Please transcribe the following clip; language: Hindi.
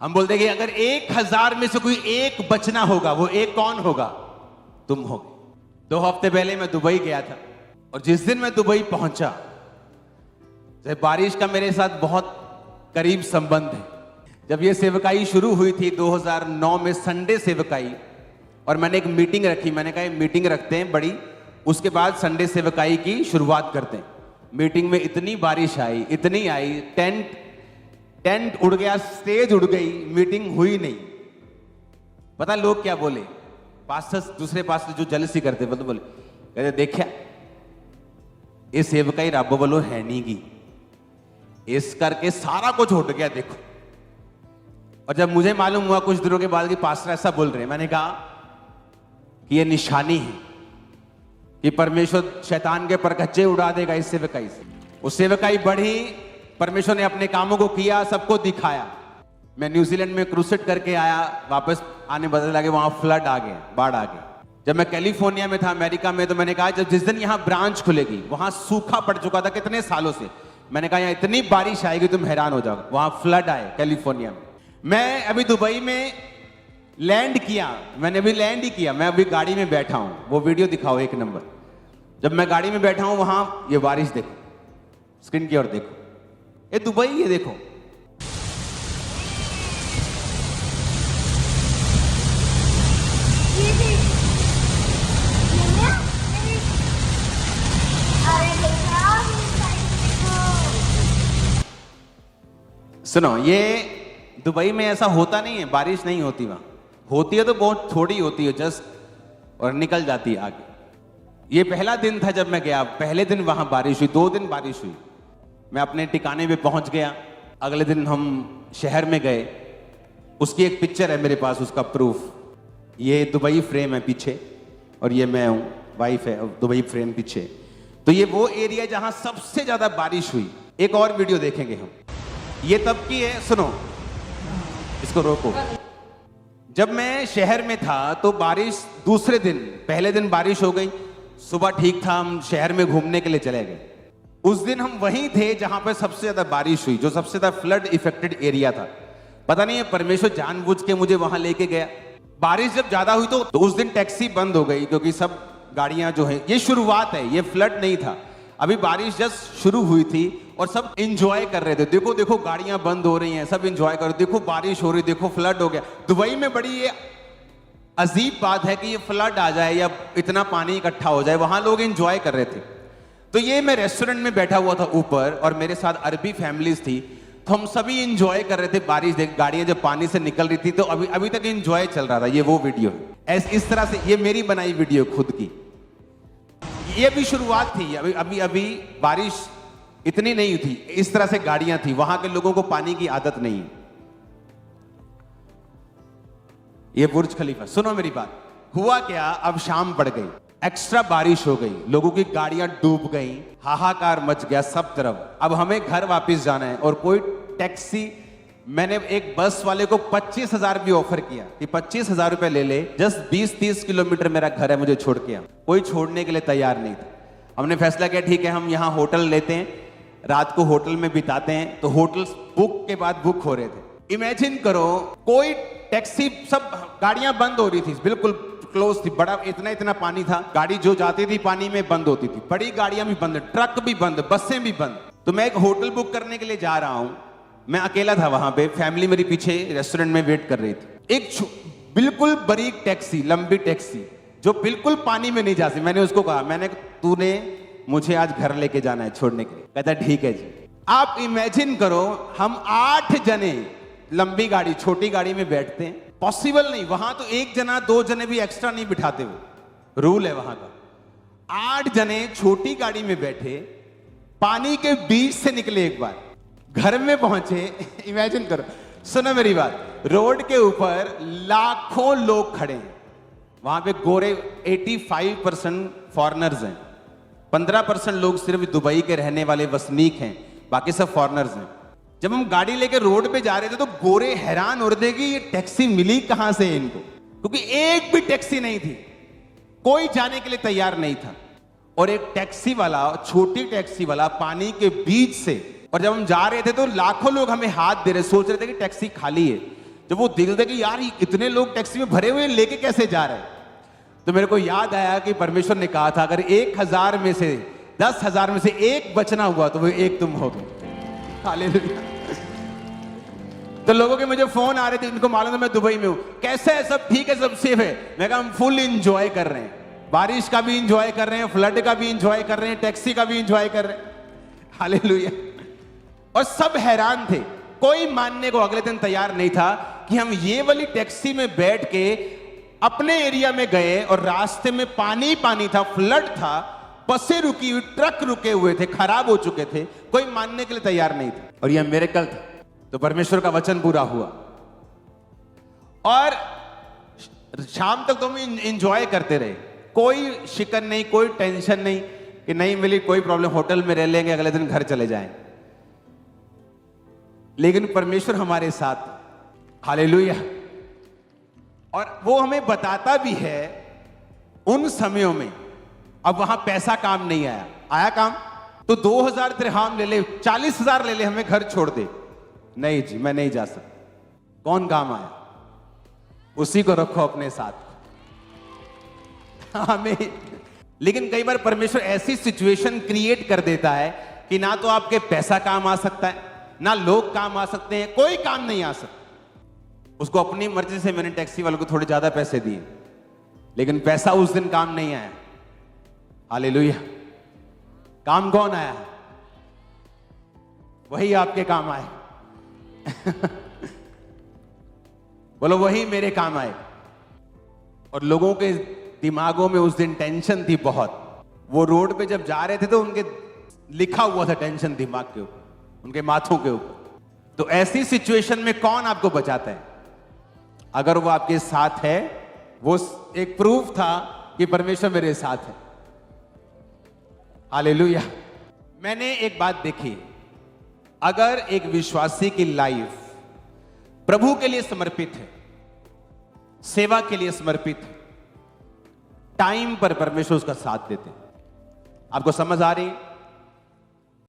हम बोलते हैं कि अगर 1000 में से कोई एक बचना होगा, वो एक कौन होगा? तुम होगे। 2 हफ्ते पहले मैं दुबई गया था और जिस दिन मैं दुबई पहुंचा, बारिश का मेरे साथ बहुत करीब संबंध है। जब ये सेवकाई शुरू हुई थी 2009 में, संडे सेवकाई, और मैंने एक मीटिंग रखी। मैंने कहा मीटिंग रखते हैं बड़ी, उसके बाद संडे सेवकाई की शुरुआत करते हैं। मीटिंग में इतनी बारिश आई, इतनी आई, टेंट उड़ गया, स्टेज उड़ गई, मीटिंग हुई नहीं। पता लोग क्या बोले? पास्टर्स, दूसरे पास्टर जो जलसी करते बोले कहते देखा ये सेवकाई रब वालों है नहीं की, इस करके सारा कुछ उठ गया देखो। और जब मुझे मालूम हुआ कुछ दिनों के बाद कि पास्टर ऐसा बोल रहे हैं, मैंने कहा कि ये निशानी है कि परमेश्वर शैतान के परखच्चे उड़ा देगा इस सेवकाई से। वो सेवकाई बढ़ी, परमेश्वर ने अपने कामों को किया, सबको दिखाया। मैं न्यूजीलैंड में क्रूसेट करके आया, वापस आने बदल लगे, वहां फ्लड आ गए, बाढ़ आ गई। जब मैं कैलिफोर्निया में था, अमेरिका में, तो मैंने कहा जब जिस दिन यहां ब्रांच खुलेगी, वहां सूखा पड़ चुका था कितने सालों से, मैंने कहा यहां इतनी बारिश आएगी तुम हैरान हो जाओगे। वहां फ्लड आए कैलिफोर्निया में। मैं अभी दुबई में लैंड किया, मैंने अभी लैंड ही किया, मैं अभी गाड़ी में बैठा हूं, वो वीडियो दिखाओ 1 नंबर। जब मैं गाड़ी में बैठा हूं वहां ये बारिश देखो, स्क्रीन की ओर देखो, ये दुबई, ये देखो। सुनो, ये दुबई में ऐसा होता नहीं है, बारिश नहीं होती, वहां होती है तो बहुत थोड़ी होती है जस्ट, और निकल जाती है आगे। ये पहला दिन था जब मैं गया, पहले दिन वहां बारिश हुई, 2 दिन बारिश हुई। मैं अपने ठिकाने पे पहुंच गया, अगले दिन हम शहर में गए, उसकी एक पिक्चर है मेरे पास, उसका प्रूफ। ये दुबई फ्रेम है पीछे, और ये मैं हूं, वाइफ है, दुबई फ्रेम पीछे। तो ये वो एरिया जहां सबसे ज्यादा बारिश हुई। एक और वीडियो देखेंगे हम, ये तब की है, सुनो, इसको रोको। जब मैं शहर में था तो बारिश दूसरे दिन, पहले दिन बारिश हो गई, सुबह ठीक था, हम शहर में घूमने के लिए चले गए। उस दिन हम वहीं थे जहां पर सबसे ज्यादा बारिश हुई, जो सबसे ज्यादा फ्लड इफेक्टेड एरिया था। पता नहीं है परमेश्वर जानबूझ के मुझे वहां लेके गया। बारिश जब ज्यादा हुई तो उस दिन टैक्सी बंद हो गई, क्योंकि सब गाड़ियां जो है, ये शुरुआत है, ये फ्लड नहीं था, अभी बारिश जस्ट शुरू हुई थी और सब एंजॉय कर रहे थे। देखो देखो गाड़ियां बंद हो रही हैं, सब एंजॉय कर रहे, देखो बारिश हो रही, देखो फ्लड हो गया। दुबई में बड़ी ये अजीब बात है कि ये फ्लड आ जाए या इतना पानी इकट्ठा हो जाए, वहां लोग एंजॉय कर रहे थे। तो ये मैं रेस्टोरेंट में बैठा हुआ था ऊपर, और मेरे साथ अरबी फैमिलीज थी, तो हम सभी एंजॉय कर रहे थे बारिश देख, गाड़ियां जब पानी से निकल रही थी, तो अभी तक एंजॉय चल रहा था। ये वो वीडियो है, इस तरह से, ये मेरी बनाई वीडियो खुद की। ये भी शुरुआत थी, अभी बारिश इतनी नहीं थी, इस तरह से गाड़ियां थी, वहां के लोगों को पानी की आदत नहीं है। ये बुर्ज खलीफा। सुनो मेरी बात, हुआ क्या, अब शाम पड़ गई, एक्स्ट्रा बारिश हो गई, लोगों की गाड़ियां डूब गई, हाहाकार मच गया सब तरफ। अब हमें घर वापस जाना है, और कोई टैक्सी, मैंने एक बस वाले को 25,000 भी ऑफर किया कि 25,000 रुपए ले ले, जस्ट 20-30 किलोमीटर मेरा घर है, मुझे छोड़ के आ। कोई छोड़ने के लिए तैयार नहीं था। हमने फैसला किया ठीक है, हम यहाँ होटल लेते हैं, रात को होटल में बिताते हैं। तो होटल्स बुक के बाद बुक हो रहे थे। इमेजिन करो, कोई टैक्सी, सब गाड़ियां बंद हो रही थी, बिल्कुल क्लोज थी, बड़ा इतना पानी था, गाड़ी जो जाती थी पानी में बंद होती थी, बड़ी गाड़ियां भी बंद, ट्रक भी बंद, बसें भी बंद। तो मैं एक होटल बुक करने के लिए जा रहा हूं, मैं अकेला था वहां पे, फैमिली मेरी पीछे रेस्टोरेंट में वेट कर रही थी। एक बिल्कुल बारीक टैक्सी, लंबी टैक्सी, जो बिल्कुल पानी में नहीं जा सकती। मैंने उसको कहा, मैंने तूने मुझे आज घर लेके जाना है छोड़ने के लिए। कहता ठीक है जी। आप इमेजिन करो, हम 8 जने लंबी गाड़ी, छोटी गाड़ी में बैठते हैं, पॉसिबल नहीं, वहां तो 1 जना 2 जने भी एक्स्ट्रा नहीं बिठाते, वो रूल है वहां का। 8 जने छोटी गाड़ी में बैठे, पानी के बीच से निकले, एक बार घर में पहुंचे। इमेजिन करो, सुनो मेरी बात, रोड के ऊपर लाखों लोग खड़े हैं, वहां पे गोरे 85% फॉरेनर्स हैं, 15% लोग सिर्फ दुबई के रहने वाले वसनीक हैं, बाकी सब फॉरेनर्स हैं। जब हम गाड़ी लेके रोड पे जा रहे थे तो गोरे हैरान हो रहे थे कि ये टैक्सी मिली कहां से इनको, क्योंकि एक भी टैक्सी नहीं थी, कोई जाने के लिए तैयार नहीं था। और एक टैक्सी वाला, छोटी टैक्सी वाला, पानी के बीच से, और जब हम जा रहे थे तो लाखों लोग हमें हाथ दे रहे, सोच रहे थे कि टैक्सी खाली है। जब वो दिल दे कि यार ये इतने लोग टैक्सी में भरे हुए लेके कैसे जा रहे हैं, तो मेरे को याद आया कि परमेश्वर ने कहा था अगर 1000 में से 10,000 में से एक बचना हुआ तो वो एक तुम हो गए। हालेलुया। तो लोगों के मुझे फोन आ रहे थे, इनको मालूम था मैं दुबई में हूं, कैसे है, सब ठीक है, सब सेफ है। मैं कहा हम फुल इंजॉय कर रहे हैं, बारिश का भी इंजॉय कर रहे हैं, फ्लड का भी इंजॉय कर रहे हैं, टैक्सी का भी इंजॉय कर रहे हैं। हालेलुया। और सब हैरान थे, कोई मानने को अगले दिन तैयार नहीं था कि हम ये वाली टैक्सी में बैठ के अपने एरिया में गए और रास्ते में पानी पानी था, फ्लड था, बसें रुकी हुई, ट्रक रुके हुए थे, खराब हो चुके थे, कोई मानने के लिए तैयार नहीं था। और यह मिरेकल था। तो परमेश्वर का वचन पूरा हुआ और शाम तक तो हम इंजॉय करते रहे, कोई शिकन नहीं, कोई टेंशन नहीं कि नहीं मिली, कोई प्रॉब्लम, होटल में रह लेंगे, अगले दिन घर चले जाएं। लेकिन परमेश्वर हमारे साथ, हालेलुया। और वो हमें बताता भी है उन समयों में, अब वहां पैसा काम नहीं आया, आया काम तो 2000 दिरहम ले ले, 40,000 ले ले, हमें घर छोड़ दे। नहीं जी, मैं नहीं जा सकता। कौन काम आया? उसी को रखो अपने साथ। हमें लेकिन कई बार परमेश्वर ऐसी सिचुएशन क्रिएट कर देता है कि ना तो आपके पैसा काम आ सकता है, ना लोग काम आ सकते हैं, कोई काम नहीं आ सकता। उसको अपनी मर्जी से मैंने टैक्सी वालों को थोड़े ज्यादा पैसे दिए, लेकिन पैसा उस दिन काम नहीं आया। हालेलुया। काम कौन आया? वही आपके काम आए। बोलो वही मेरे काम आए। और लोगों के दिमागों में उस दिन टेंशन थी बहुत। वो रोड पे जब जा रहे थे तो उनके लिखा हुआ था टेंशन दिमाग के ऊपर, उनके माथों के ऊपर। तो ऐसी सिचुएशन में कौन आपको बचाता है? अगर वो आपके साथ है, वो एक प्रूफ था कि परमेश्वर मेरे साथ है। हालेलुया। मैंने एक बात देखी, अगर एक विश्वासी की लाइफ प्रभु के लिए समर्पित है, सेवा के लिए समर्पित है, टाइम पर परमेश्वर उसका साथ देते हैं। आपको समझ आ रही है?